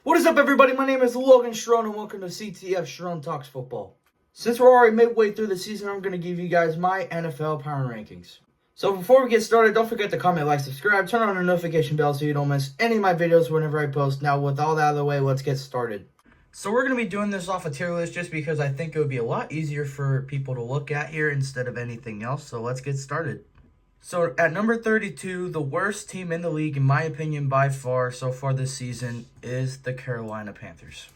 What is up, everybody? My name is Logan Strone, and welcome to CTF Strone Talks Football. Since we're already midway through the season, I'm going to give you guys my NFL power rankings. So before we get started, don't forget to comment, like, subscribe, turn on the notification bell so you don't miss any of my videos whenever I post. Now, with all that out of the way, let's get started. So we're going to be doing this off a tier list just because I think it would be a lot easier for people to look at here instead of anything else. So let's get started. So at number 32, the worst team in the league, in my opinion, by far, so far this season, is the Carolina Panthers.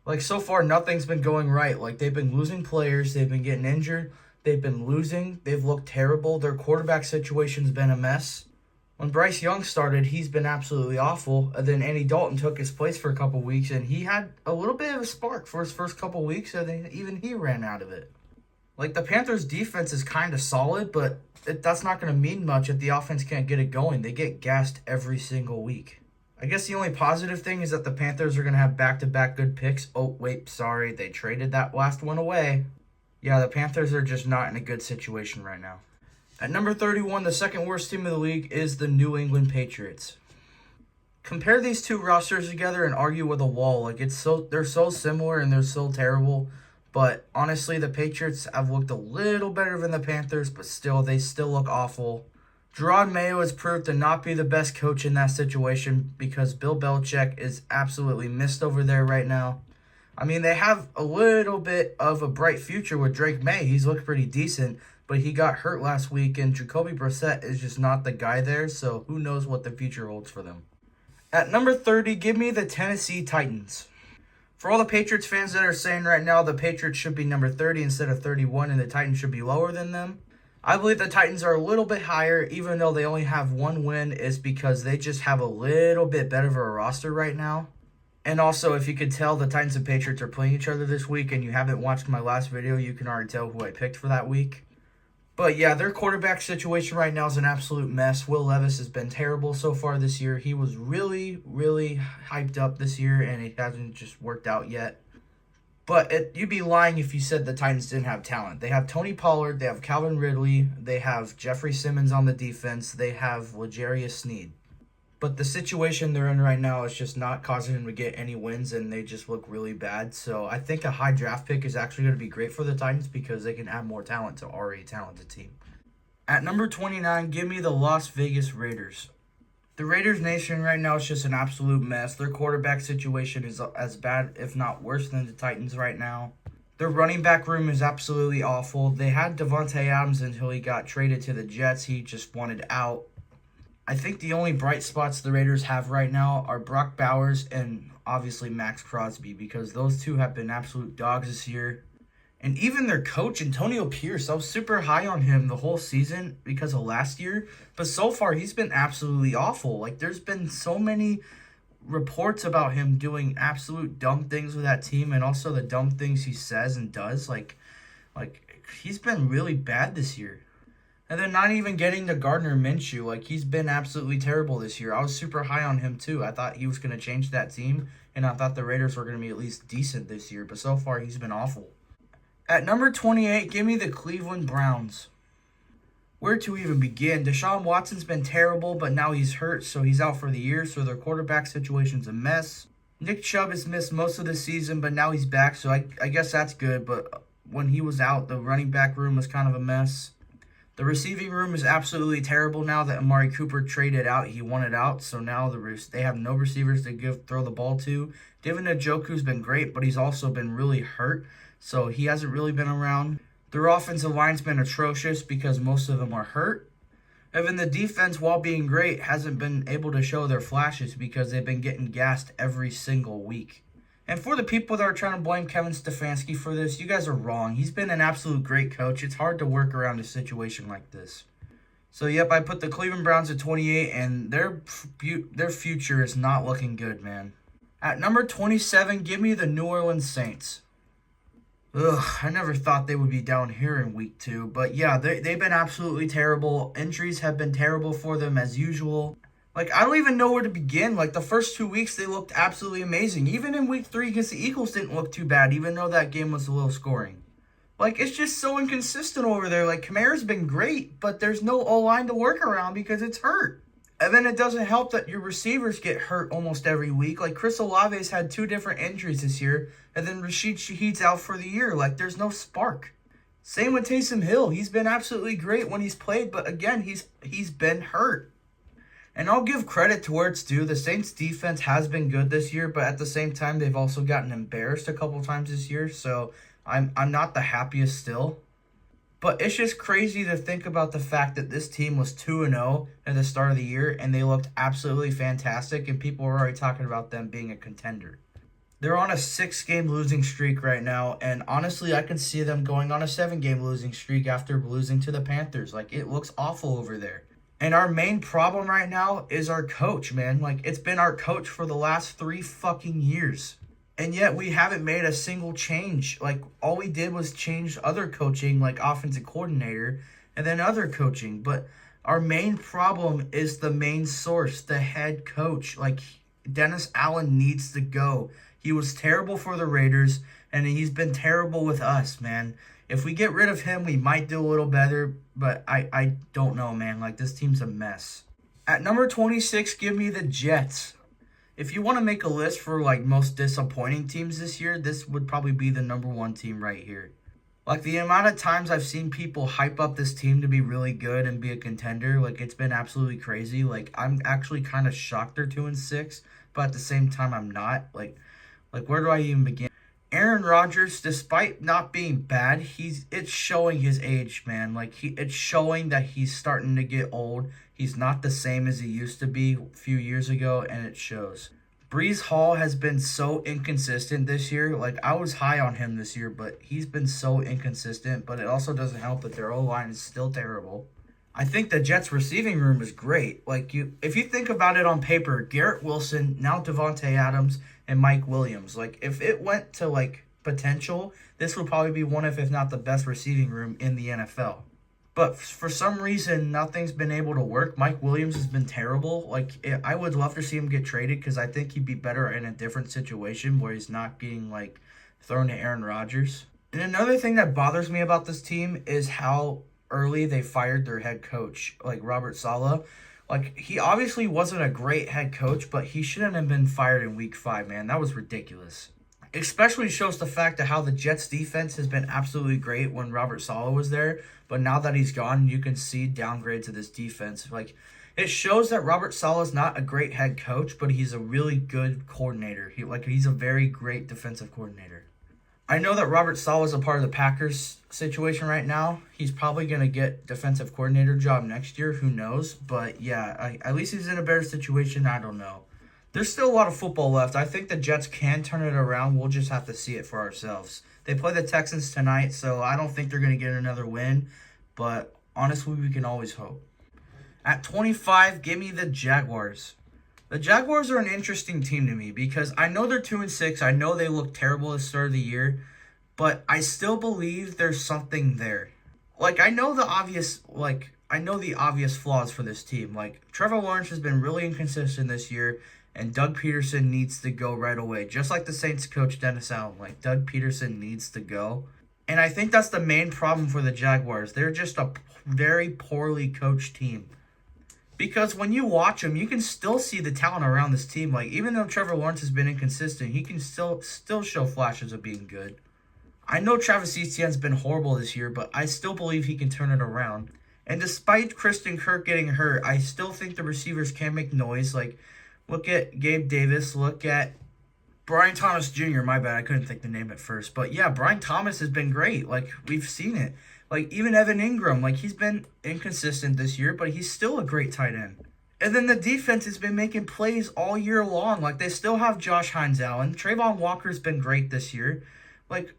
Like, so far, nothing's been going right. Like, they've been losing players. They've been getting injured. They've been losing. They've looked terrible. Their quarterback situation's been a mess. When Bryce Young started, he's been absolutely awful. And then Andy Dalton took his place for a couple weeks, and he had a little bit of a spark for his first couple weeks, and then even he ran out of it. Like, the Panthers' defense is kind of solid, but that's not going to mean much if the offense can't get it going. They get gassed every single week. I guess the only positive thing is that the Panthers are going to have back-to-back good picks. Oh, wait, sorry. They traded that last one away. Yeah, the Panthers are just not in a good situation right now. At number 31, the second worst team in the league is the New England Patriots. Compare these two rosters together and argue with a wall. Like, they're so similar and they're so terrible. But honestly, the Patriots have looked a little better than the Panthers, but still, they still look awful. Gerard Mayo has proved to not be the best coach in that situation because Bill Belichick is absolutely missed over there right now. I mean, they have a little bit of a bright future with Drake May. He's looked pretty decent, but he got hurt last week, and Jacoby Brissett is just not the guy there, so who knows what the future holds for them. At number 30, give me the Tennessee Titans. For all the Patriots fans that are saying right now the Patriots should be number 30 instead of 31 and the Titans should be lower than them, I believe the Titans are a little bit higher, even though they only have one win, is because they just have a little bit better of a roster right now. And also, if you could tell, the Titans and Patriots are playing each other this week, and you haven't watched my last video, you can already tell who I picked for that week. But yeah, their quarterback situation right now is an absolute mess. Will Levis has been terrible so far this year. He was really, really hyped up this year, and it hasn't just worked out yet. But you'd be lying if you said the Titans didn't have talent. They have Tony Pollard, they have Calvin Ridley, they have Jeffrey Simmons on the defense, they have L'Jarius Sneed. But the situation they're in right now is just not causing them to get any wins, and they just look really bad. So I think a high draft pick is actually going to be great for the Titans because they can add more talent to already talented team. At number 29, give me the Las Vegas Raiders. The Raiders Nation right now is just an absolute mess. Their quarterback situation is as bad, if not worse, than the Titans right now. Their running back room is absolutely awful. They had Devontae Adams until he got traded to the Jets. He just wanted out. I think the only bright spots the Raiders have right now are Brock Bowers and obviously Max Crosby because those two have been absolute dogs this year. And even their coach, Antonio Pierce, I was super high on him the whole season because of last year. But so far, he's been absolutely awful. Like, there's been so many reports about him doing absolute dumb things with that team and also the dumb things he says and does. Like he's been really bad this year. And then not even getting to Gardner Minshew. Like, he's been absolutely terrible this year. I was super high on him, too. I thought he was going to change that team, and I thought the Raiders were going to be at least decent this year. But so far, he's been awful. At number 28, give me the Cleveland Browns. Where to even begin? Deshaun Watson's been terrible, but now he's hurt, so he's out for the year, so their quarterback situation's a mess. Nick Chubb has missed most of the season, but now he's back, so I guess that's good. But when he was out, the running back room was kind of a mess. The receiving room is absolutely terrible now that Amari Cooper traded out. He wanted out, so now they have no receivers to throw the ball to. David Njoku's been great, but he's also been really hurt, so he hasn't really been around. Their offensive line's been atrocious because most of them are hurt. And then the defense, while being great, hasn't been able to show their flashes because they've been getting gassed every single week. And for the people that are trying to blame Kevin Stefanski for this, you guys are wrong. He's been an absolute great coach. It's hard to work around a situation like this. So, yep, I put the Cleveland Browns at 28, and their future is not looking good, man. At number 27, give me the New Orleans Saints. Ugh, I never thought they would be down here in week 2. But, yeah, they've been absolutely terrible. Injuries have been terrible for them as usual. Like, I don't even know where to begin. Like, the first 2 weeks, they looked absolutely amazing. Even in week 3 against the Eagles didn't look too bad, even though that game was a little scoring. Like, it's just so inconsistent over there. Like, Kamara's been great, but there's no O-line to work around because it's hurt. And then it doesn't help that your receivers get hurt almost every week. Like, Chris Olave's had 2 different injuries this year, and then Rashid Shaheed's out for the year. Like, there's no spark. Same with Taysom Hill. He's been absolutely great when he's played, but again, he's been hurt. And I'll give credit to where it's due. The Saints defense has been good this year, but at the same time, they've also gotten embarrassed a couple times this year. So I'm not the happiest still. But it's just crazy to think about the fact that this team was 2-0 at the start of the year, and they looked absolutely fantastic, and people were already talking about them being a contender. They're on a 6-game losing streak right now, and honestly, I can see them going on a 7-game losing streak after losing to the Panthers. Like, it looks awful over there. And our main problem right now is our coach, man. Like, it's been our coach for the last 3 fucking years. And yet we haven't made a single change. Like, all we did was change other coaching, like offensive coordinator, and then other coaching. But our main problem is the main source, the head coach. Like, Dennis Allen needs to go. He was terrible for the Raiders, and he's been terrible with us, man. If we get rid of him, we might do a little better, but I don't know, man. Like, this team's a mess. At number 26, give me the Jets. If you want to make a list for, like, most disappointing teams this year, this would probably be the number 1 team right here. Like, the amount of times I've seen people hype up this team to be really good and be a contender, like, it's been absolutely crazy. Like, I'm actually kind of shocked they're 2-6, but at the same time, I'm not. Like, where do I even begin? Aaron Rodgers, despite not being bad, it's showing his age, man. Like, it's showing that he's starting to get old. He's not the same as he used to be a few years ago, and it shows. Breece Hall has been so inconsistent this year. Like, I was high on him this year, but he's been so inconsistent. But it also doesn't help that their O-line is still terrible. I think the Jets' receiving room is great. Like, if you think about it on paper, Garrett Wilson, now Devontae Adams, and Mike Williams. Like, if it went to, like, potential, this would probably be one of, if not the best receiving room in the NFL. But for some reason, nothing's been able to work. Mike Williams has been terrible. Like, I would love to see him get traded because I think he'd be better in a different situation where he's not getting, like, thrown to Aaron Rodgers. And another thing that bothers me about this team is how early they fired their head coach, like Robert Saleh. Like, he obviously wasn't a great head coach, but he shouldn't have been fired in week 5, man. That was ridiculous. Especially shows the fact of how the Jets defense has been absolutely great when Robert Saleh was there, but now that he's gone, you can see downgrades of this defense. Like, it shows that Robert Saleh is not a great head coach, but he's a really good coordinator. He's a very great defensive coordinator. I know that Robert Saleh is a part of the Packers situation right now. He's probably going to get defensive coordinator job next year. Who knows? But, yeah, at least he's in a better situation. I don't know. There's still a lot of football left. I think the Jets can turn it around. We'll just have to see it for ourselves. They play the Texans tonight, so I don't think they're going to get another win. But, honestly, we can always hope. At 25, give me the Jaguars. The Jaguars are an interesting team to me because I know they're 2-6. I know they look terrible at the start of the year, but I still believe there's something there. Like, I know the obvious flaws for this team. Like, Trevor Lawrence has been really inconsistent this year, and Doug Peterson needs to go right away. Just like the Saints coach Dennis Allen. Like, Doug Peterson needs to go. And I think that's the main problem for the Jaguars. They're just a very poorly coached team. Because when you watch them, you can still see the talent around this team. Like, even though Trevor Lawrence has been inconsistent, he can still show flashes of being good. I know Travis Etienne's been horrible this year, but I still believe he can turn it around. And despite Christian Kirk getting hurt, I still think the receivers can make noise. Like, look at Gabe Davis. Look at Brian Thomas Jr. My bad, I couldn't think the name at first. But yeah, Brian Thomas has been great. Like, we've seen it. Like, even Evan Ingram, like, he's been inconsistent this year, but he's still a great tight end. And then the defense has been making plays all year long. Like, they still have Josh Hines Allen. Trayvon Walker's been great this year. Like,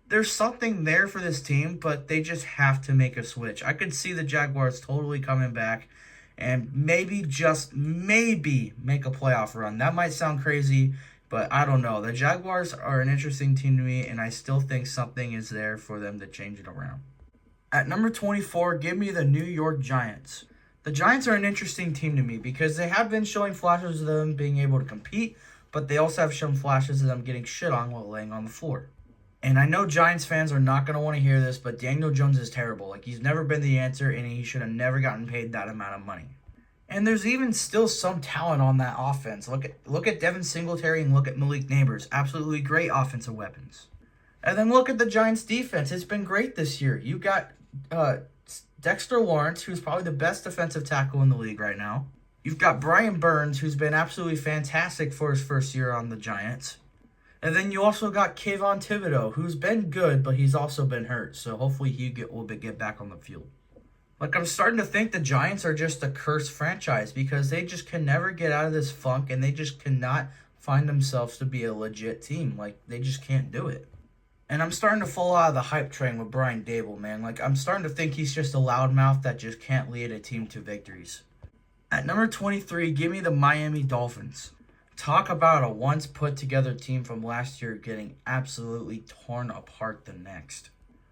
there's something there for this team, but they just have to make a switch. I could see the Jaguars totally coming back and maybe, just maybe, make a playoff run. That might sound crazy, but I don't know. The Jaguars are an interesting team to me, and I still think something is there for them to change it around. At number 24, give me the New York Giants. The Giants are an interesting team to me because they have been showing flashes of them being able to compete, but they also have shown flashes of them getting shit on while laying on the floor. And I know Giants fans are not going to want to hear this, but Daniel Jones is terrible. Like, he's never been the answer, and he should have never gotten paid that amount of money. And there's even still some talent on that offense. Look at Devin Singletary and look at Malik Neighbors. Absolutely great offensive weapons. And then look at the Giants' defense. It's been great this year. You got Dexter Lawrence, who's probably the best defensive tackle in the league right now. You've got Brian Burns, who's been absolutely fantastic for his first year on the Giants. And then you also got Kayvon Thibodeau, who's been good, but he's also been hurt. So hopefully he will get back on the field. Like, I'm starting to think the Giants are just a cursed franchise because they just can never get out of this funk and they just cannot find themselves to be a legit team. Like, they just can't do it. And I'm starting to fall out of the hype train with Brian Dable, man. Like, I'm starting to think he's just a loudmouth that just can't lead a team to victories. At number 23, give me the Miami Dolphins. Talk about a once put together team from last year getting absolutely torn apart the next.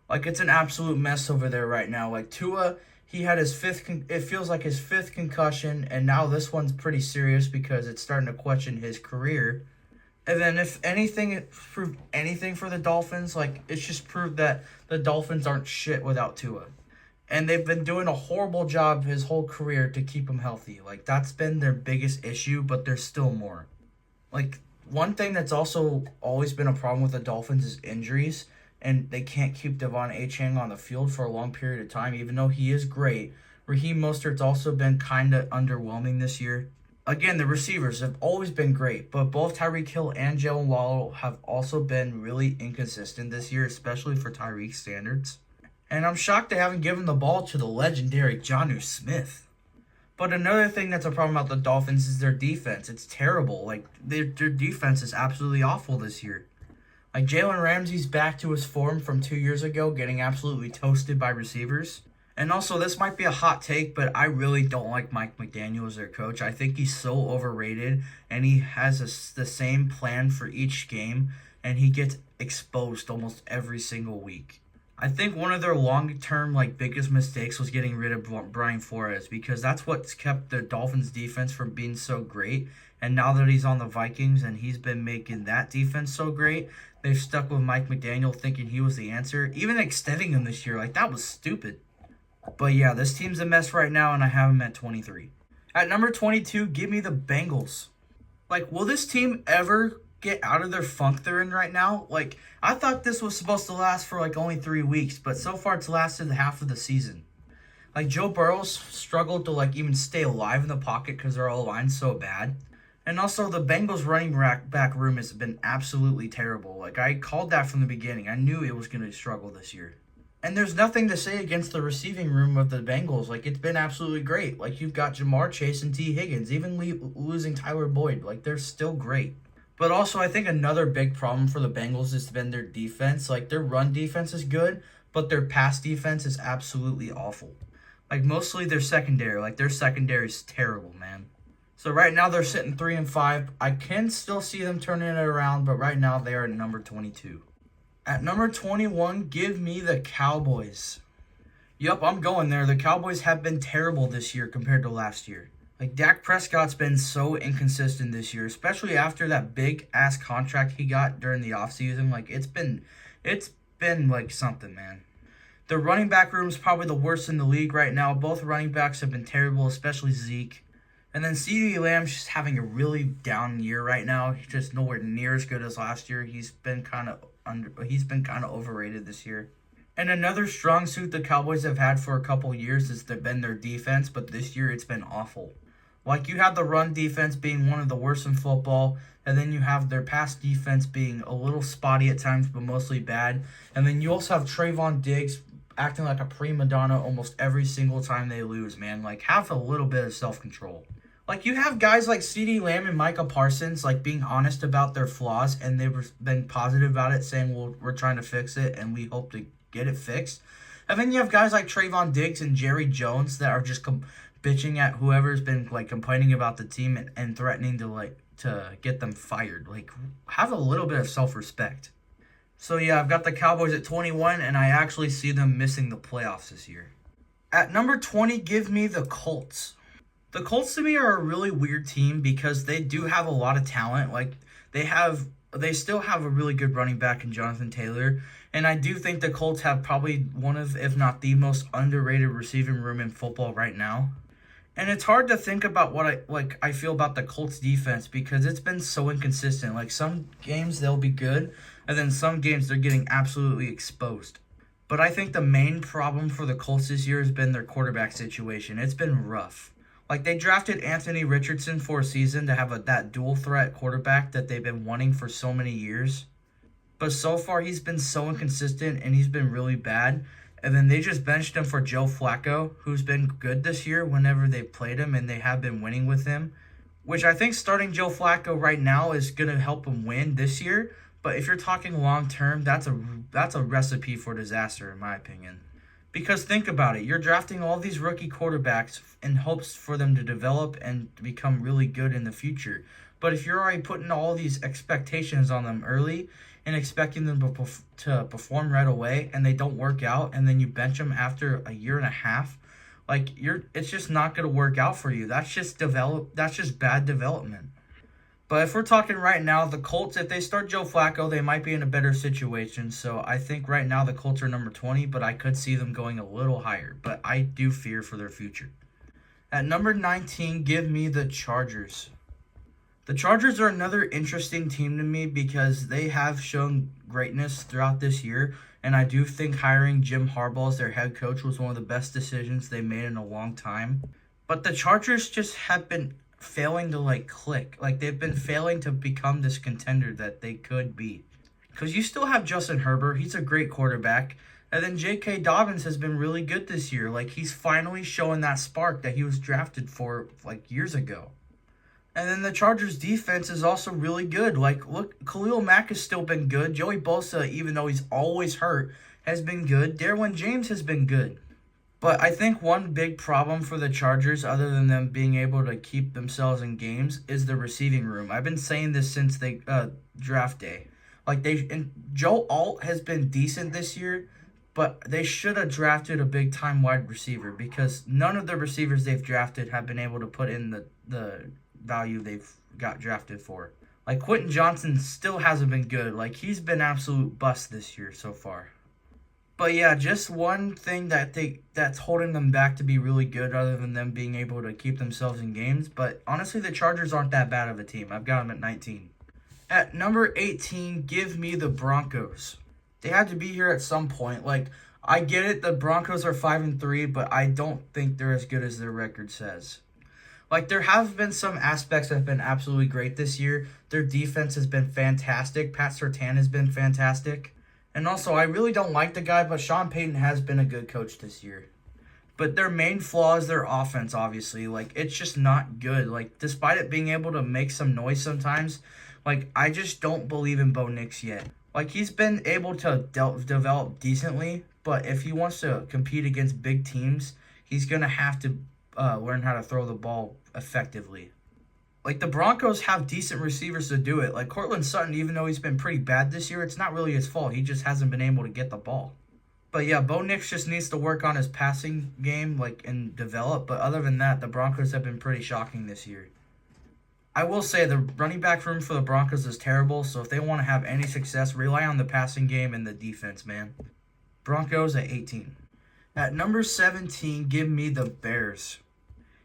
Like, it's an absolute mess over there right now. Like, Tua, he had his it feels like his fifth concussion, and now this one's pretty serious because it's starting to question his career. And then if anything, it proved anything for the Dolphins, like, it's just proved that the Dolphins aren't shit without Tua. And they've been doing a horrible job his whole career to keep him healthy. Like, that's been their biggest issue, but there's still more. Like, one thing that's also always been a problem with the Dolphins is injuries. And they can't keep Devon Achane on the field for a long period of time, even though he is great. Raheem Mostert's also been kind of underwhelming this year. Again, the receivers have always been great, but both Tyreek Hill and Jalen Waddle have also been really inconsistent this year, especially for Tyreek's standards. And I'm shocked they haven't given the ball to the legendary Jonnu Smith. But another thing that's a problem about the Dolphins is their defense. It's terrible. Like, their defense is absolutely awful this year. Like, Jalen Ramsey's back to his form from 2 years ago, getting absolutely toasted by receivers. And also, this might be a hot take, but I really don't like Mike McDaniel as their coach. I think he's so overrated, and he has the same plan for each game, and he gets exposed almost every single week. I think one of their long-term, biggest mistakes was getting rid of Brian Flores, because that's what's kept the Dolphins' defense from being so great. And now that he's on the Vikings and he's been making that defense so great, they've stuck with Mike McDaniel thinking he was the answer. Even extending him this year, that was stupid. But yeah, this team's a mess right now, and I have him at 23. At number 22, give me the Bengals. Will this team ever get out of their funk they're in right now? I thought this was supposed to last for only 3 weeks, but so far it's lasted half of the season. Joe Burrow's struggled to even stay alive in the pocket because their O-line's so bad. And also, the Bengals running back room has been absolutely terrible. I called that from the beginning. I knew it was going to struggle this year. And there's nothing to say against the receiving room of the Bengals. It's been absolutely great. You've got Jamar Chase and T. Higgins, even losing Tyler Boyd. They're still great. But also, I think another big problem for the Bengals has been their defense. Their run defense is good, but their pass defense is absolutely awful. Mostly their secondary. Their secondary is terrible, man. So right now they're sitting 3-5. I can still see them turning it around, but right now they are at number 22. At number 21, give me the Cowboys. Yup, I'm going there. The Cowboys have been terrible this year compared to last year. Dak Prescott's been so inconsistent this year, especially after that big-ass contract he got during the offseason. It's been something, man. The running back room is probably the worst in the league right now. Both running backs have been terrible, especially Zeke. And then CeeDee Lamb's just having a really down year right now. He's just nowhere near as good as last year. He's been kind of overrated this year. And another strong suit the Cowboys have had for a couple years has been their defense, but this year it's been awful. You have the run defense being one of the worst in football, and then you have their pass defense being a little spotty at times, but mostly bad. And then you also have Trayvon Diggs acting like a prima donna almost every single time they lose, man. Have a little bit of self-control. You have guys like CeeDee Lamb and Micah Parsons, being honest about their flaws, and they've been positive about it, saying, well, we're trying to fix it, and we hope to get it fixed. And then you have guys like Trayvon Diggs and Jerry Jones that are just bitching at whoever's been, complaining about the team and threatening to get them fired. Have a little bit of self-respect. So, yeah, I've got the Cowboys at 21, and I actually see them missing the playoffs this year. At number 20, give me the Colts. The Colts to me are a really weird team because they do have a lot of talent. They still have a really good running back in Jonathan Taylor. And I do think the Colts have probably one of, if not the most underrated receiving room in football right now. And it's hard to think about what I feel about the Colts defense because it's been so inconsistent. Like some games they'll be good, and then some games they're getting absolutely exposed. But I think the main problem for the Colts this year has been their quarterback situation. It's been rough. Like they drafted Anthony Richardson for a season to have that dual threat quarterback that they've been wanting for so many years. But so far he's been so inconsistent and he's been really bad. And then they just benched him for Joe Flacco, who's been good this year whenever they've played him and they have been winning with him. Which I think starting Joe Flacco right now is going to help him win this year. But if you're talking long term, that's a recipe for disaster in my opinion. Because think about it, you're drafting all these rookie quarterbacks in hopes for them to develop and to become really good in the future. But if you're already putting all these expectations on them early and expecting them to perform right away and they don't work out and then you bench them after a year and a half, it's just not going to work out for you. That's just bad development. But if we're talking right now, the Colts, if they start Joe Flacco, they might be in a better situation. So I think right now the Colts are number 20, but I could see them going a little higher. But I do fear for their future. At number 19, give me the Chargers. The Chargers are another interesting team to me because they have shown greatness throughout this year. And I do think hiring Jim Harbaugh as their head coach was one of the best decisions they made in a long time. But the Chargers just have been failing to click. They've been failing to become this contender that they could be. Because you still have Justin Herbert. He's a great quarterback. And then J.K. Dobbins has been really good this year. He's finally showing that spark that he was drafted for years ago. And then the Chargers defense is also really good. Look, Khalil Mack has still been good. Joey Bosa, even though he's always hurt, has been good. Derwin James has been good. But I think one big problem for the Chargers, other than them being able to keep themselves in games, is the receiving room. I've been saying this since draft day. Joe Alt has been decent this year, but they should have drafted a big-time wide receiver because none of the receivers they've drafted have been able to put in the value they've got drafted for. Quentin Johnson still hasn't been good. He's been absolute bust this year so far. But yeah, just one thing that's holding them back to be really good other than them being able to keep themselves in games. But honestly, the Chargers aren't that bad of a team. I've got them at 19. At number 18, give me the Broncos. They had to be here at some point. I get it, the Broncos are 5-3, but I don't think they're as good as their record says. There have been some aspects that have been absolutely great this year. Their defense has been fantastic. Pat Surtain has been fantastic. And also, I really don't like the guy, but Sean Payton has been a good coach this year. But their main flaw is their offense, obviously. It's just not good. Despite it being able to make some noise sometimes, I just don't believe in Bo Nix yet. He's been able to develop decently, but if he wants to compete against big teams, he's going to have to learn how to throw the ball effectively. The Broncos have decent receivers to do it. Courtland Sutton, even though he's been pretty bad this year, it's not really his fault. He just hasn't been able to get the ball. But yeah, Bo Nix just needs to work on his passing game, and develop. But other than that, the Broncos have been pretty shocking this year. I will say the running back room for the Broncos is terrible, so if they want to have any success, rely on the passing game and the defense, man. Broncos at 18. At number 17, give me the Bears.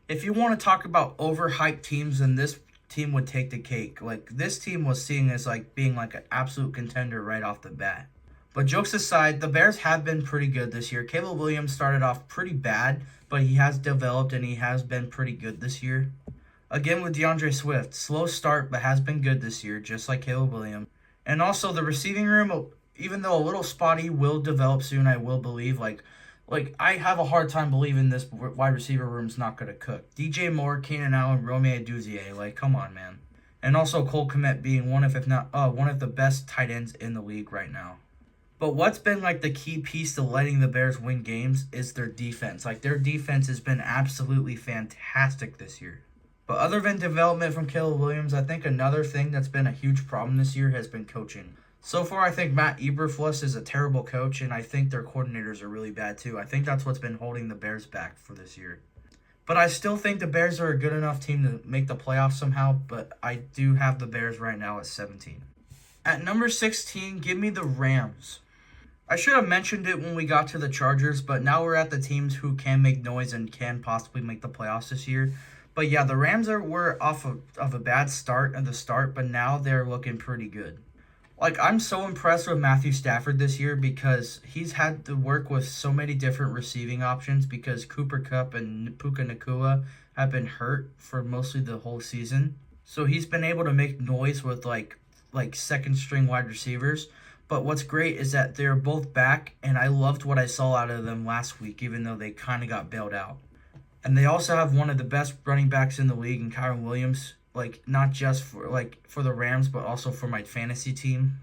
If you want to talk about overhyped teams, then this team would take the cake. This team was seen as being an absolute contender right off the bat. But jokes aside, the Bears have been pretty good this year. Caleb Williams started off pretty bad, but he has developed and he has been pretty good this year. Again with DeAndre Swift, slow start but has been good this year, just like Caleb Williams. And also the receiving room, even though a little spotty, will develop soon, I will believe. I have a hard time believing this wide receiver room's not going to cook. DJ Moore, Keenan Allen, Rome Odunze, come on, man. And also Cole Kmet being one of the best tight ends in the league right now. But what's been the key piece to letting the Bears win games is their defense. Their defense has been absolutely fantastic this year. But other than development from Caleb Williams, I think another thing that's been a huge problem this year has been coaching. So far, I think Matt Eberflus is a terrible coach, and I think their coordinators are really bad too. I think that's what's been holding the Bears back for this year. But I still think the Bears are a good enough team to make the playoffs somehow, but I do have the Bears right now at 17. At number 16, give me the Rams. I should have mentioned it when we got to the Chargers, but now we're at the teams who can make noise and can possibly make the playoffs this year. But yeah, the Rams were off of a bad start at the start, but now they're looking pretty good. Like, I'm so impressed with Matthew Stafford this year because he's had to work with so many different receiving options because Cooper Kupp and Puka Nacua have been hurt for mostly the whole season. So he's been able to make noise with like second string wide receivers. But what's great is that they're both back, and I loved what I saw out of them last week, even though they kind of got bailed out. And they also have one of the best running backs in the league in Kyren Williams, like not just for the Rams, but also for my fantasy team.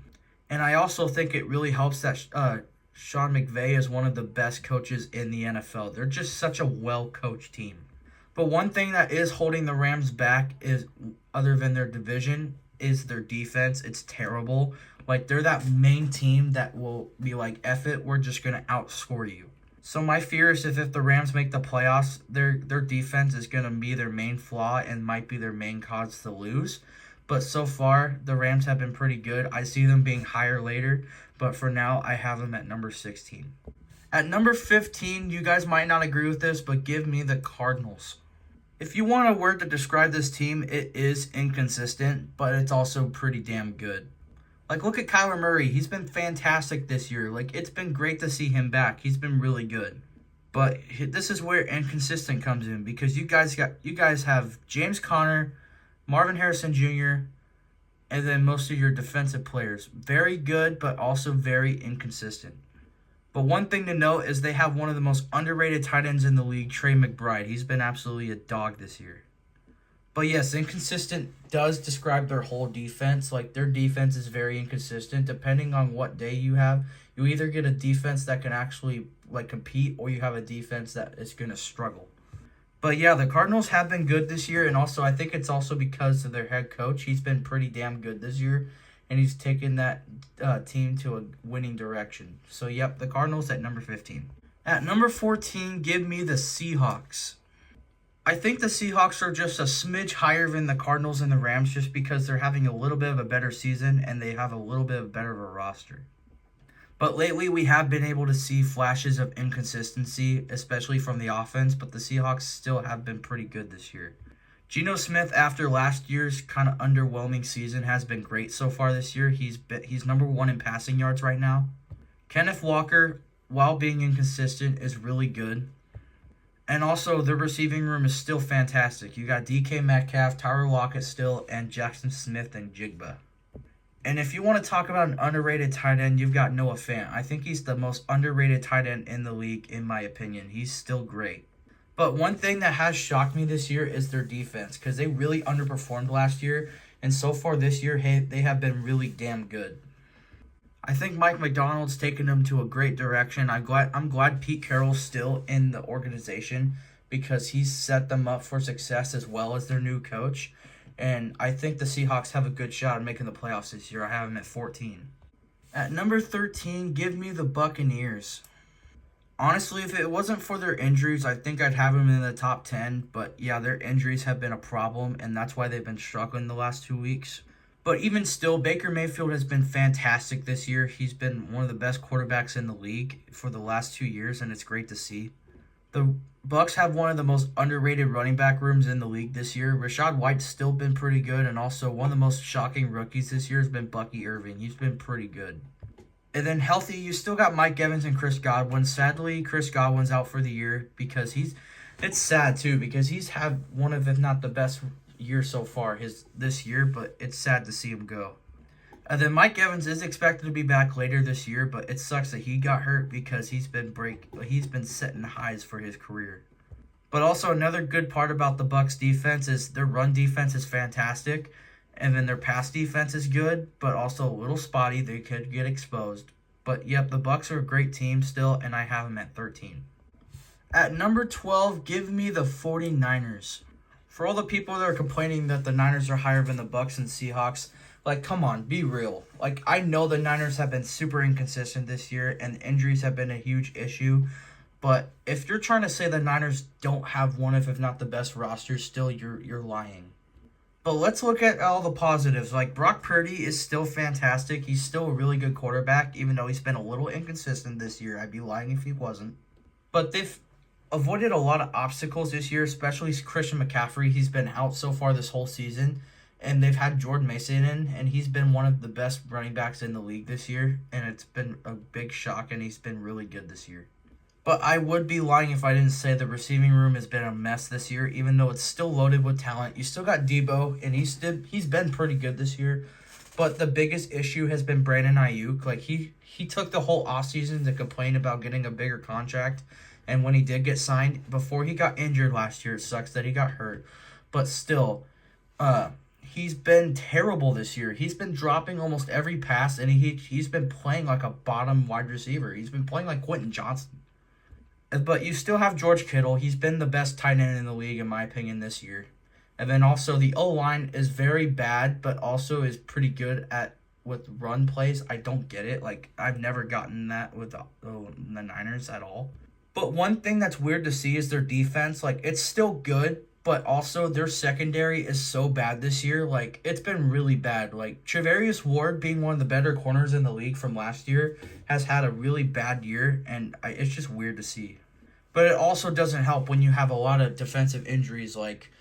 And I also think it really helps that Sean McVay is one of the best coaches in the NFL. They're just such a well-coached team. But one thing that is holding the Rams back is, other than their division, is their defense. It's terrible. Like, they're that main team that will be like, F it, we're just going to outscore you. So my fear is if the Rams make the playoffs, their defense is going to be their main flaw and might be their main cause to lose. But so far, the Rams have been pretty good. I see them being higher later, but for now, I have them at number 16. At number 15, you guys might not agree with this, but give me the Cardinals. If you want a word to describe this team, it is inconsistent, but it's also pretty damn good. Like, look at Kyler Murray. He's been fantastic this year. Like, it's been great to see him back. He's been really good. But this is where inconsistent comes in because you guys have James Conner, Marvin Harrison Jr., and then most of your defensive players. Very good, but also very inconsistent. But one thing to note is they have one of the most underrated tight ends in the league, Trey McBride. He's been absolutely a dog this year. But yes, inconsistent does describe their whole defense. Like, their defense is very inconsistent. Depending on what day you have, you either get a defense that can actually compete, or you have a defense that is going to struggle. But yeah, the Cardinals have been good this year, and also I think it's also because of their head coach. He's been pretty damn good this year, and he's taken that team to a winning direction. So yep, the Cardinals at number 15. At number 14, give me the Seahawks. I think the Seahawks are just a smidge higher than the Cardinals and the Rams just because they're having a little bit of a better season and they have a little bit better of a roster. But lately we have been able to see flashes of inconsistency, especially from the offense, but the Seahawks still have been pretty good this year. Geno Smith, after last year's kind of underwhelming season, has been great so far this year. He's number 1 in passing yards right now. Kenneth Walker, while being inconsistent, is really good. And also, the receiving room is still fantastic. You got DK Metcalf, Tyler Lockett still, and Jackson Smith and Jigba. And if you want to talk about an underrated tight end, you've got Noah Fant. I think he's the most underrated tight end in the league, in my opinion. He's still great. But one thing that has shocked me this year is their defense, because they really underperformed last year. And so far this year, hey, they have been really damn good. I think Mike McDonald's taken them to a great direction. I'm glad Pete Carroll's still in the organization because he's set them up for success as well as their new coach. And I think the Seahawks have a good shot at making the playoffs this year. I have them at 14. At number 13, give me the Buccaneers. Honestly, if it wasn't for their injuries, I think I'd have them in the top 10. But yeah, their injuries have been a problem, and that's why they've been struggling the last 2 weeks. But even still, Baker Mayfield has been fantastic this year. He's been one of the best quarterbacks in the league for the last 2 years, and it's great to see. The Bucs have one of the most underrated running back rooms in the league this year. Rachaad White's still been pretty good, and also one of the most shocking rookies this year has been Bucky Irving. He's been pretty good. And then healthy, you still got Mike Evans and Chris Godwin. Sadly, Chris Godwin's out for the year because it's sad too because he's had one of, if not the best year so far this year, but it's sad to see him go. And then Mike Evans is expected to be back later this year, but it sucks that he got hurt because he's been setting highs for his career. But also another good part about the Bucs defense is their run defense is fantastic, and then their pass defense is good, but also a little spotty. They could get exposed. But yep, the Bucs are a great team still, and I have them at 13. At number 12, give me the 49ers. For all the people that are complaining that the Niners are higher than the Bucs and Seahawks, come on, be real. I know the Niners have been super inconsistent this year, and injuries have been a huge issue. But if you're trying to say the Niners don't have one of, if not the best rosters, still you're lying. But let's look at all the positives. Like, Brock Purdy is still fantastic. He's still a really good quarterback, even though he's been a little inconsistent this year. I'd be lying if he wasn't. But they've avoided a lot of obstacles this year, especially Christian McCaffrey. He's been out so far this whole season. And they've had Jordan Mason in, and he's been one of the best running backs in the league this year. And it's been a big shock, and he's been really good this year. But I would be lying if I didn't say the receiving room has been a mess this year, even though it's still loaded with talent. You still got Debo, and he's been pretty good this year. But the biggest issue has been Brandon Ayuk. Like, he took the whole offseason to complain about getting a bigger contract. And when he did get signed, before he got injured last year, it sucks that he got hurt. But still, he's been terrible this year. He's been dropping almost every pass, and he's been playing like a bottom wide receiver. He's been playing like Quentin Johnson. But you still have George Kittle. He's been the best tight end in the league, in my opinion, this year. And then also the O-line is very bad, but also is pretty good with run plays. I don't get it. Like, I've never gotten that with the Niners at all. But one thing that's weird to see is their defense. Like, it's still good, but also their secondary is so bad this year. Like, it's been really bad. Like, Trevarius Ward, being one of the better corners in the league from last year, has had a really bad year, and it's just weird to see. But it also doesn't help when you have a lot of defensive injuries, like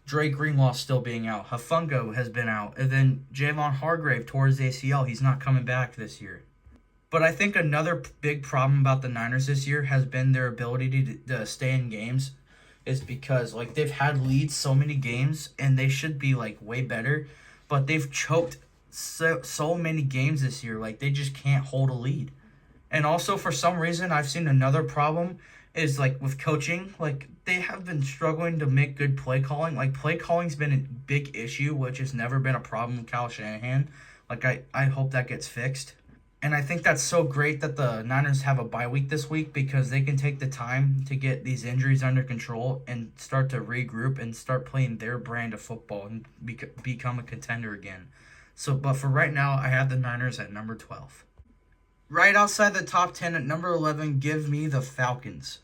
Dre Greenlaw still being out. Hafungo has been out. And then Javon Hargrave tore his ACL. He's not coming back this year. But I think another big problem about the Niners this year has been their ability to stay in games. Is because, like, they've had leads so many games, and they should be, like, way better. But they've choked so many games this year. Like, they just can't hold a lead. And also, for some reason, I've seen another problem is, like, with coaching. Like, they have been struggling to make good play calling. Like, play calling's been a big issue, which has never been a problem with Kyle Shanahan. Like, I hope that gets fixed. And I think that's so great that the Niners have a bye week this week, because they can take the time to get these injuries under control and start to regroup and start playing their brand of football and become a contender again. But for right now, I have the Niners at number 12. Right outside the top 10 at number 11, give me the Falcons.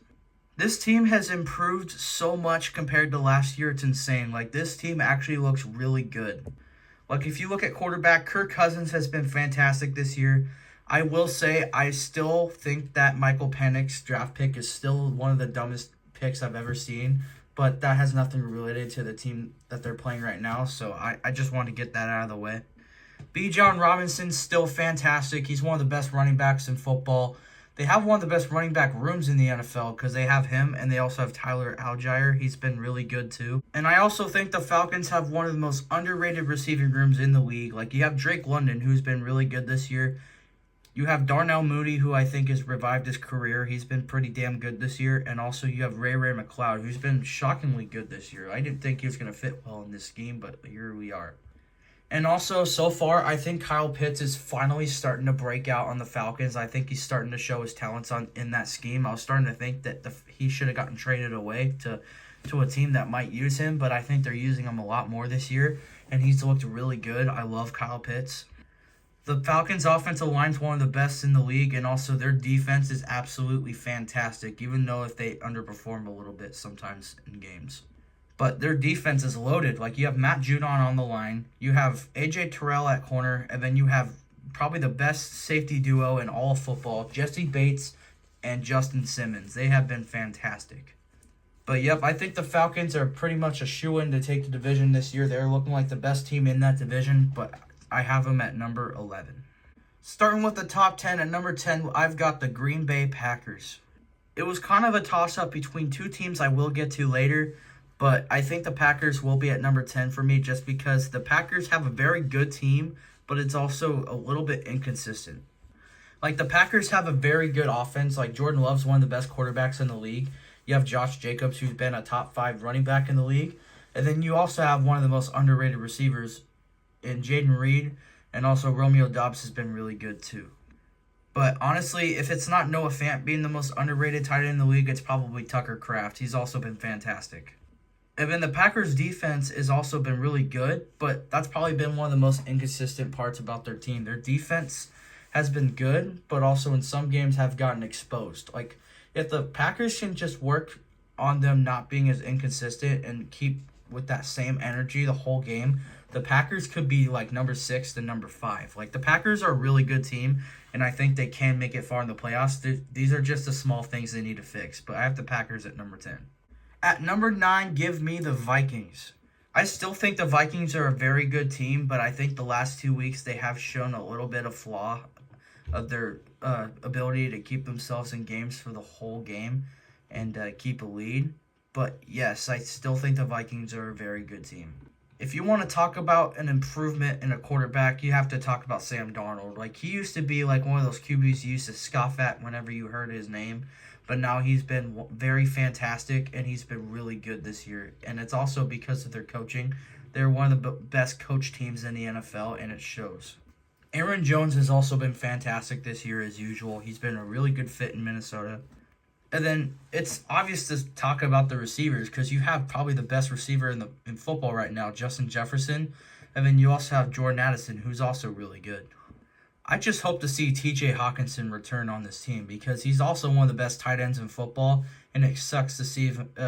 This team has improved so much compared to last year. It's insane. Like, this team actually looks really good. Like, if you look at quarterback, Kirk Cousins has been fantastic this year. I will say I still think that Michael Penix's draft pick is still one of the dumbest picks I've ever seen. But that has nothing related to the team that they're playing right now. So I just want to get that out of the way. Bijan Robinson's still fantastic. He's one of the best running backs in football. They have one of the best running back rooms in the NFL because they have him, and they also have Tyler Algier. He's been really good too. And I also think the Falcons have one of the most underrated receiving rooms in the league. Like, you have Drake London, who's been really good this year. You have Darnell Mooney, who I think has revived his career. He's been pretty damn good this year. And also you have Ray McCloud, who's been shockingly good this year. I didn't think he was going to fit well in this scheme, but here we are. And also, so far, I think Kyle Pitts is finally starting to break out on the Falcons. I think he's starting to show his talents in that scheme. I was starting to think that he should have gotten traded away to a team that might use him, but I think they're using him a lot more this year, and he's looked really good. I love Kyle Pitts. The Falcons' offensive line is one of the best in the league, and also their defense is absolutely fantastic, even though if they underperform a little bit sometimes in games. But their defense is loaded. Like, you have Matt Judon on the line, you have A.J. Terrell at corner, and then you have probably the best safety duo in all of football, Jesse Bates and Justin Simmons. They have been fantastic. But, yep, I think the Falcons are pretty much a shoo-in to take the division this year. They're looking like the best team in that division, but I have them at number 11. Starting with the top 10, at number 10, I've got the Green Bay Packers. It was kind of a toss-up between two teams I will get to later, but I think the Packers will be at number 10 for me just because the Packers have a very good team, but it's also a little bit inconsistent. Like, the Packers have a very good offense. Like, Jordan Love's one of the best quarterbacks in the league. You have Josh Jacobs, who's been a top 5 running back in the league. And then you also have one of the most underrated receivers in Jaden Reed, and also Romeo Doubs has been really good too. But honestly, if it's not Noah Fant being the most underrated tight end in the league, it's probably Tucker Kraft. He's also been fantastic. And then the Packers' defense has also been really good, but that's probably been one of the most inconsistent parts about their team. Their defense has been good, but also in some games have gotten exposed. Like, if the Packers can just work on them not being as inconsistent and keep with that same energy the whole game, the Packers could be like number 6 to number 5. Like, the Packers are a really good team, and I think they can make it far in the playoffs. These are just the small things they need to fix, but I have the Packers at number 10. At number 9, give me the Vikings. I still think the Vikings are a very good team, but I think the last 2 weeks they have shown a little bit of flaw of their ability to keep themselves in games for the whole game and keep a lead. But yes, I still think the Vikings are a very good team. If you want to talk about an improvement in a quarterback, you have to talk about Sam Darnold. Like, he used to be like one of those QBs you used to scoff at whenever you heard his name. But now he's been very fantastic, and he's been really good this year. And it's also because of their coaching. They're one of the best coach teams in the NFL, and it shows. Aaron Jones has also been fantastic this year as usual. He's been a really good fit in Minnesota. And then it's obvious to talk about the receivers because you have probably the best receiver in football right now, Justin Jefferson. And then you also have Jordan Addison, who's also really good. I just hope to see TJ Hawkinson return on this team because he's also one of the best tight ends in football, and it sucks to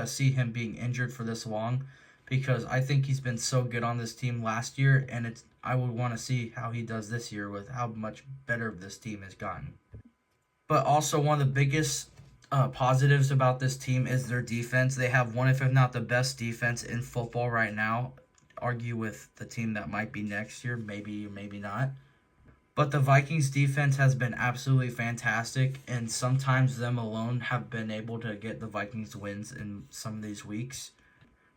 see him being injured for this long because I think he's been so good on this team last year, and I would want to see how he does this year with how much better this team has gotten. But also one of the biggest positives about this team is their defense. They have one, if not the best defense in football right now. Argue with the team that might be next year, maybe or maybe not. But the Vikings defense has been absolutely fantastic, and sometimes them alone have been able to get the Vikings wins in some of these weeks.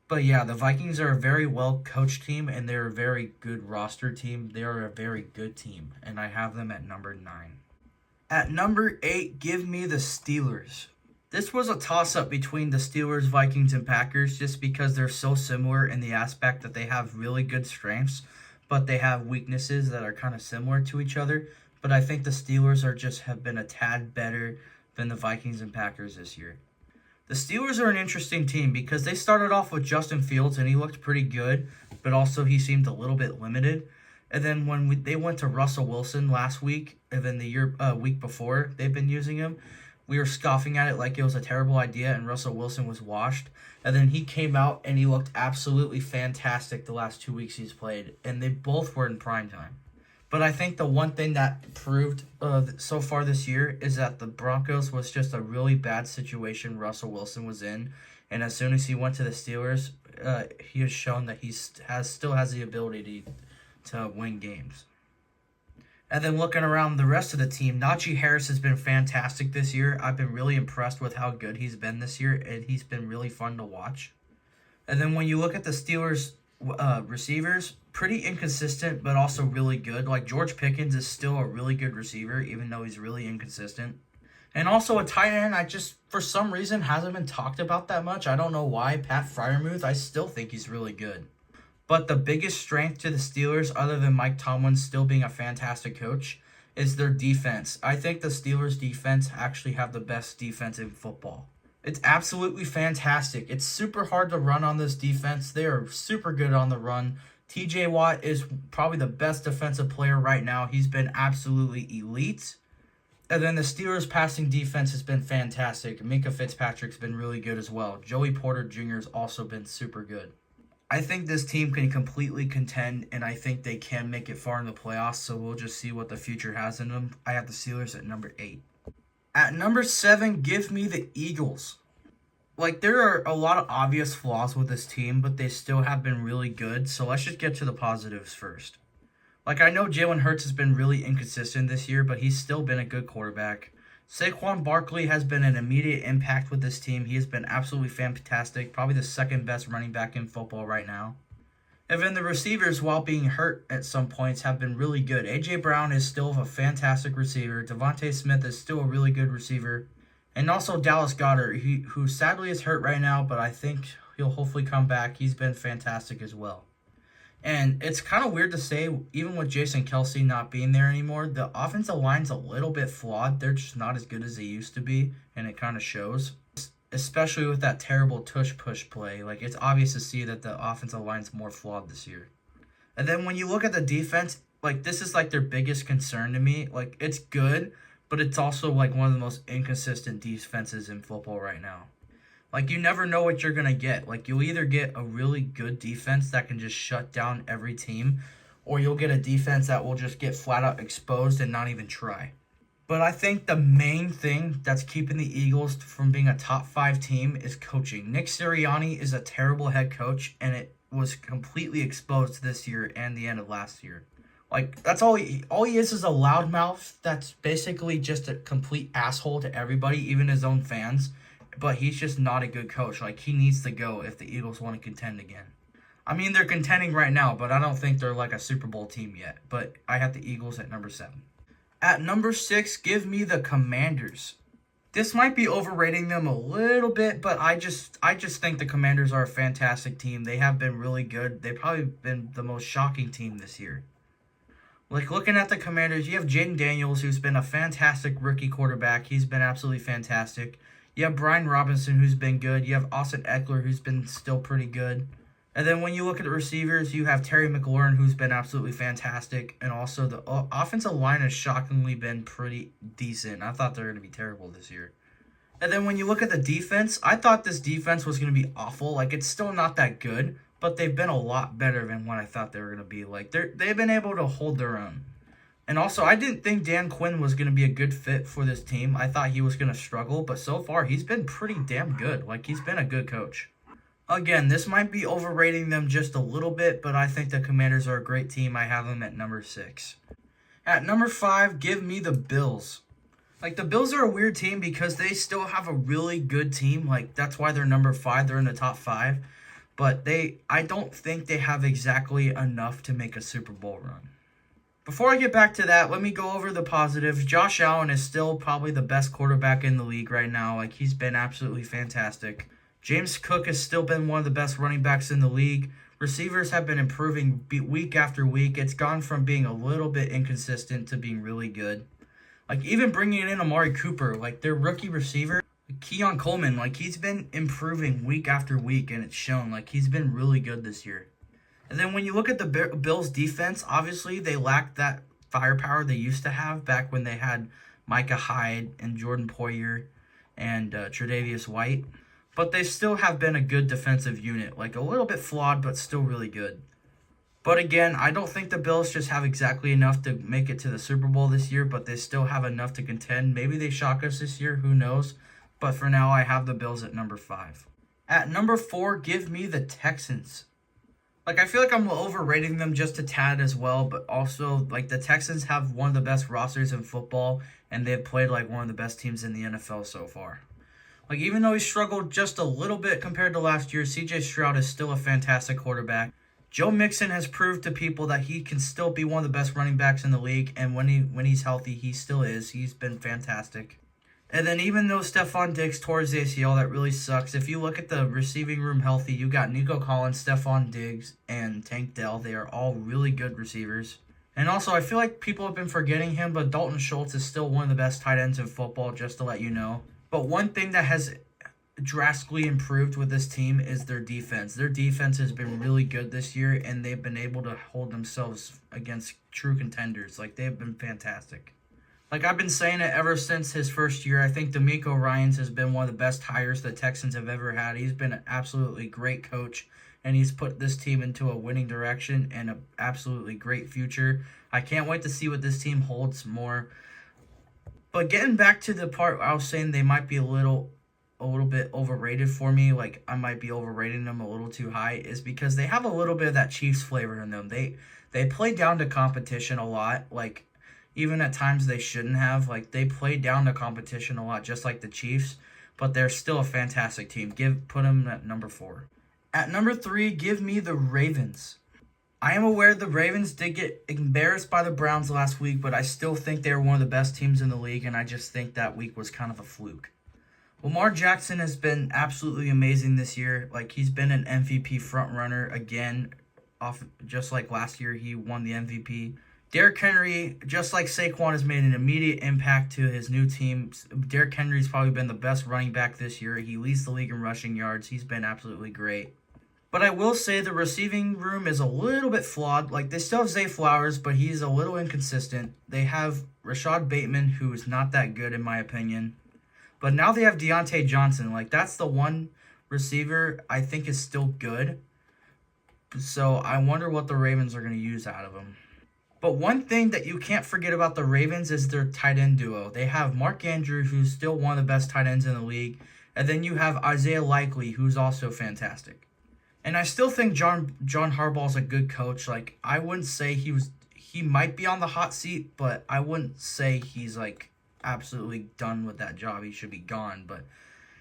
But yeah, the Vikings are a very well-coached team, and they're a very good roster team. They are a very good team, and I have them at number 9. At number 8, give me the Steelers. This was a toss-up between the Steelers, Vikings, and Packers just because they're so similar in the aspect that they have really good strengths, but they have weaknesses that are kind of similar to each other. But I think the Steelers have been a tad better than the Vikings and Packers this year. The Steelers are an interesting team because they started off with Justin Fields and he looked pretty good, but also he seemed a little bit limited. And then when they went to Russell Wilson last week, and then the week before they've been using him, we were scoffing at it like it was a terrible idea, and Russell Wilson was washed. And then he came out and he looked absolutely fantastic the last 2 weeks he's played, and they both were in prime time. But I think the one thing that proved so far this year is that the Broncos was just a really bad situation Russell Wilson was in, and as soon as he went to the Steelers, he has shown that he still has the ability to win games. And then looking around the rest of the team, Najee Harris has been fantastic this year. I've been really impressed with how good he's been this year, and he's been really fun to watch. And then when you look at the Steelers receivers, pretty inconsistent, but also really good. Like, George Pickens is still a really good receiver, even though he's really inconsistent. And also a tight end, for some reason, hasn't been talked about that much. I don't know why. Pat Freiermuth, I still think he's really good. But the biggest strength to the Steelers, other than Mike Tomlin still being a fantastic coach, is their defense. I think the Steelers' defense actually have the best defense in football. It's absolutely fantastic. It's super hard to run on this defense. They are super good on the run. TJ Watt is probably the best defensive player right now. He's been absolutely elite. And then the Steelers' passing defense has been fantastic. Minka Fitzpatrick's been really good as well. Joey Porter Jr. has also been super good. I think this team can completely contend, and I think they can make it far in the playoffs, so we'll just see what the future has in them. I have the Steelers at number 8. At number 7, give me the Eagles. Like, there are a lot of obvious flaws with this team, but they still have been really good, so let's just get to the positives first. Like, I know Jalen Hurts has been really inconsistent this year, but he's still been a good quarterback. Saquon Barkley has been an immediate impact with this team. He has been absolutely fantastic, probably the second best running back in football right now. And then the receivers, while being hurt at some points, have been really good. A.J. Brown is still a fantastic receiver. Devontae Smith is still a really good receiver. And also Dallas Goedert, who sadly is hurt right now, but I think he'll hopefully come back. He's been fantastic as well. And it's kind of weird to say, even with Jason Kelce not being there anymore, the offensive line's a little bit flawed. They're just not as good as they used to be, and it kind of shows. Especially with that terrible tush-push play. Like, it's obvious to see that the offensive line's more flawed this year. And then when you look at the defense, like, this is, like, their biggest concern to me. Like, it's good, but it's also, like, one of the most inconsistent defenses in football right now. Like, you never know what you're going to get. Like, you'll either get a really good defense that can just shut down every team, or you'll get a defense that will just get flat out exposed and not even try. But I think the main thing that's keeping the Eagles from being a top 5 team is coaching. Nick Sirianni is a terrible head coach, and it was completely exposed this year and the end of last year. Like, that's all he is a loudmouth that's basically just a complete asshole to everybody, even his own fans. But he's just not a good coach. Like, he needs to go if the Eagles want to contend again. I mean, they're contending right now, but I don't think they're like a Super Bowl team yet. But I have the Eagles at number 7. At number 6, give me the Commanders. This might be overrating them a little bit, but I just think the Commanders are a fantastic team. They have been really good. They've probably been the most shocking team this year. Like, looking at the Commanders, you have Jaden Daniels, who's been a fantastic rookie quarterback. He's been absolutely fantastic. You have Brian Robinson, who's been good. You have Austin Eckler, who's been still pretty good. And then when you look at the receivers, you have Terry McLaurin, who's been absolutely fantastic. And also the offensive line has shockingly been pretty decent. I thought they were going to be terrible this year. And then when you look at the defense, I thought this defense was going to be awful. Like, it's still not that good, but they've been a lot better than what I thought they were going to be. Like, they've been able to hold their own. And also, I didn't think Dan Quinn was going to be a good fit for this team. I thought he was going to struggle, but so far, he's been pretty damn good. Like, he's been a good coach. Again, this might be overrating them just a little bit, but I think the Commanders are a great team. I have them at number 6. At number 5, give me the Bills. Like, the Bills are a weird team because they still have a really good team. Like, that's why they're number 5. They're in the top 5. But I don't think they have exactly enough to make a Super Bowl run. Before I get back to that, let me go over the positives. Josh Allen is still probably the best quarterback in the league right now. Like, he's been absolutely fantastic. James Cook has still been one of the best running backs in the league. Receivers have been improving week after week. It's gone from being a little bit inconsistent to being really good. Like, even bringing in Amari Cooper, like, their rookie receiver, Keon Coleman, like, he's been improving week after week, and it's shown. Like, he's been really good this year. And then when you look at the Bills' defense, obviously they lack that firepower they used to have back when they had Micah Hyde and Jordan Poyer and Tre'Davious White. But they still have been a good defensive unit. Like, a little bit flawed, but still really good. But again, I don't think the Bills just have exactly enough to make it to the Super Bowl this year, but they still have enough to contend. Maybe they shock us this year, who knows? But for now, I have the Bills at number 5. At number 4, give me the Texans. Like, I feel like I'm overrating them just a tad as well, but also, like, the Texans have one of the best rosters in football, and they've played like one of the best teams in the NFL so far. Like, even though he struggled just a little bit compared to last year, CJ Stroud is still a fantastic quarterback. Joe Mixon has proved to people that he can still be one of the best running backs in the league, and when he's healthy, he still is. He's been fantastic. And then even though Stephon Diggs tore his ACL, that really sucks. If you look at the receiving room healthy, you got Nico Collins, Stephon Diggs, and Tank Dell. They are all really good receivers. And also, I feel like people have been forgetting him, but Dalton Schultz is still one of the best tight ends in football, just to let you know. But one thing that has drastically improved with this team is their defense. Their defense has been really good this year, and they've been able to hold themselves against true contenders. Like, they've been fantastic. Like, I've been saying it ever since his first year. I think DeMeco Ryans has been one of the best hires the Texans have ever had. He's been an absolutely great coach, and he's put this team into a winning direction and an absolutely great future. I can't wait to see what this team holds more. But getting back to the part I was saying they might be a little bit overrated for me, like I might be overrating them a little too high, is because they have a little bit of that Chiefs flavor in them. They play down to competition a lot, like even at times they shouldn't have. Like, they play down to competition a lot, just like the Chiefs, but they're still a fantastic team. Put them at number 4. At number 3, give me the Ravens. I am aware the Ravens did get embarrassed by the Browns last week, but I still think they were one of the best teams in the league, and I just think that week was kind of a fluke. Lamar Jackson has been absolutely amazing this year. Like, he's been an MVP frontrunner again, just like last year he won the MVP. Derrick Henry, just like Saquon, has made an immediate impact to his new team. Derrick Henry's probably been the best running back this year. He leads the league in rushing yards. He's been absolutely great. But I will say the receiving room is a little bit flawed. Like, they still have Zay Flowers, but he's a little inconsistent. They have Rashad Bateman, who is not that good in my opinion. But now they have Deontay Johnson. Like, that's the one receiver, I think is still good. So I wonder what the Ravens are going to use out of him. But one thing that you can't forget about the Ravens is their tight end duo. They have Mark Andrews, who's still one of the best tight ends in the league. And then you have Isaiah Likely, who's also fantastic. And I still think John Harbaugh's a good coach. Like, I wouldn't say he might be on the hot seat, but I wouldn't say he's like absolutely done with that job. He should be gone, but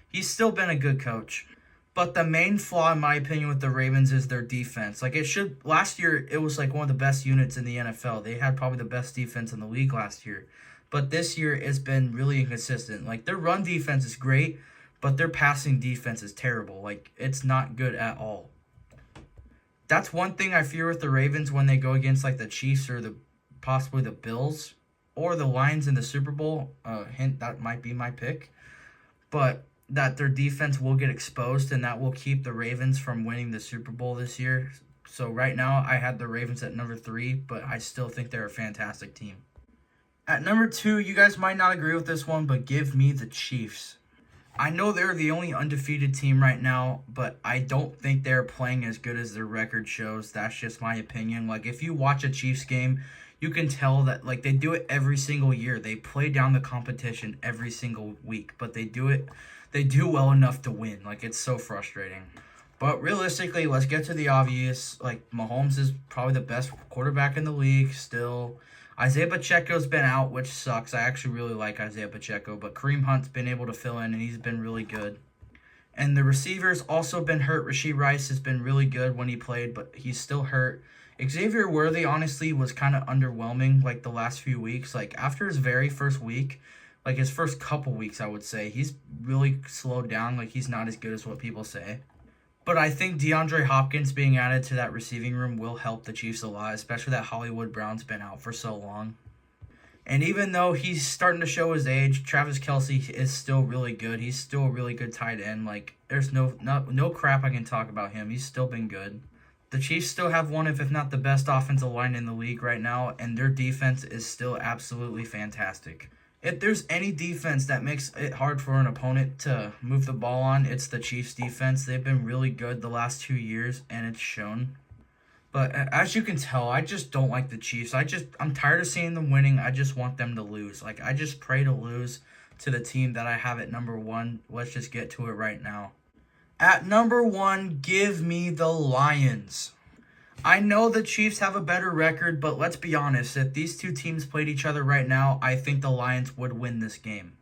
he's still been a good coach. But the main flaw, in my opinion, with the Ravens is their defense. Like, last year, it was like one of the best units in the NFL. They had probably the best defense in the league last year. But this year, it's been really inconsistent. Like, their run defense is great, but their passing defense is terrible. Like, it's not good at all. That's one thing I fear with the Ravens when they go against, like, the Chiefs or possibly the Bills or the Lions in the Super Bowl. Hint, that might be my pick. But that their defense will get exposed, and that will keep the Ravens from winning the Super Bowl this year. So right now, I had the Ravens at number 3, but I still think they're a fantastic team. At number 2, you guys might not agree with this one, but give me the Chiefs. I know they're the only undefeated team right now, but I don't think they're playing as good as their record shows. That's just my opinion. Like, if you watch a Chiefs game, you can tell that, like, they do it every single year. They play down the competition every single week, but they do well enough to win. Like, it's so frustrating. But realistically, let's get to the obvious. Like, Mahomes is probably the best quarterback in the league still. Isaiah Pacheco's been out, which sucks. I actually really like Isaiah Pacheco, but Kareem Hunt's been able to fill in, and he's been really good. And the receivers also been hurt. Rashee Rice has been really good when he played, but he's still hurt. Xavier Worthy, honestly, was kind of underwhelming, like, the last few weeks. Like, after his very first week, like, his first couple weeks, I would say, he's really slowed down. Like, he's not as good as what people say. But I think DeAndre Hopkins being added to that receiving room will help the Chiefs a lot, especially that Hollywood Brown's been out for so long. And even though he's starting to show his age, Travis Kelce is still really good. He's still a really good tight end. Like, there's no crap I can talk about him. He's still been good. The Chiefs still have one of, if not the best offensive line in the league right now, and their defense is still absolutely fantastic. If there's any defense that makes it hard for an opponent to move the ball on, it's the Chiefs' defense. They've been really good the last 2 years, and it's shown. But as you can tell, I just don't like the Chiefs. I'm tired of seeing them winning. I just want them to lose. Like, I just pray to lose to the team that I have at number 1. Let's just get to it right now. At number 1, give me the Lions. I know the Chiefs have a better record, but let's be honest. If these two teams played each other right now, I think the Lions would win this game.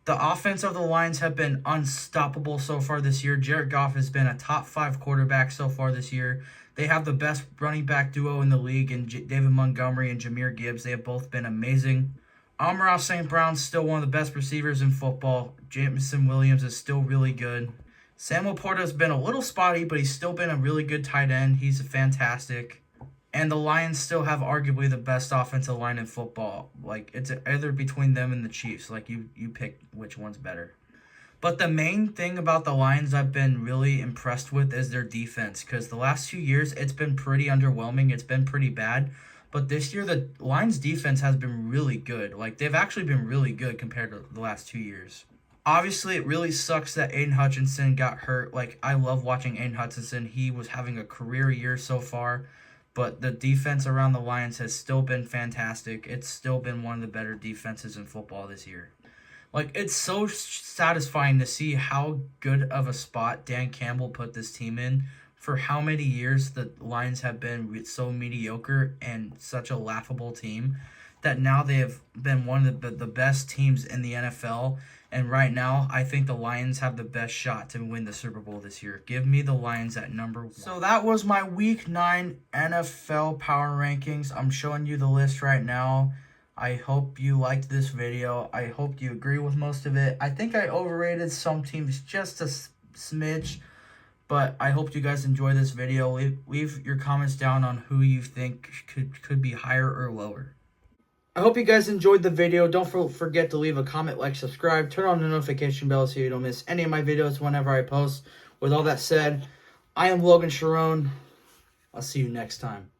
The offense of the Lions have been unstoppable so far this year. Jared Goff has been a top 5 quarterback so far this year. They have the best running back duo in the league in David Montgomery and Jahmyr Gibbs. They have both been amazing. Amon-Ra St. Brown's still one of the best receivers in football. Jameson Williams is still really good. Samuel Porta's been a little spotty, but he's still been a really good tight end. He's fantastic. And the Lions still have arguably the best offensive line in football. Like, it's either between them and the Chiefs. Like, you pick which one's better. But the main thing about the Lions I've been really impressed with is their defense. Because the last 2 years, it's been pretty underwhelming. It's been pretty bad. But this year, the Lions defense has been really good. Like, they've actually been really good compared to the last 2 years. Obviously, it really sucks that Aiden Hutchinson got hurt. Like, I love watching Aiden Hutchinson. He was having a career year so far. But the defense around the Lions has still been fantastic. It's still been one of the better defenses in football this year. Like, it's so satisfying to see how good of a spot Dan Campbell put this team in. For how many years the Lions have been so mediocre and such a laughable team, that now they have been one of the best teams in the NFL. And right now, I think the Lions have the best shot to win the Super Bowl this year. Give me the Lions at number 1. So that was my Week 9 NFL Power Rankings. I'm showing you the list right now. I hope you liked this video. I hope you agree with most of it. I think I overrated some teams just a smidge. But I hope you guys enjoy this video. Leave your comments down on who you think could be higher or lower. I hope you guys enjoyed the video. Don't forget to leave a comment, like, subscribe, turn on the notification bell so you don't miss any of my videos whenever I post. With all that said, I am Logan Sharon. I'll see you next time.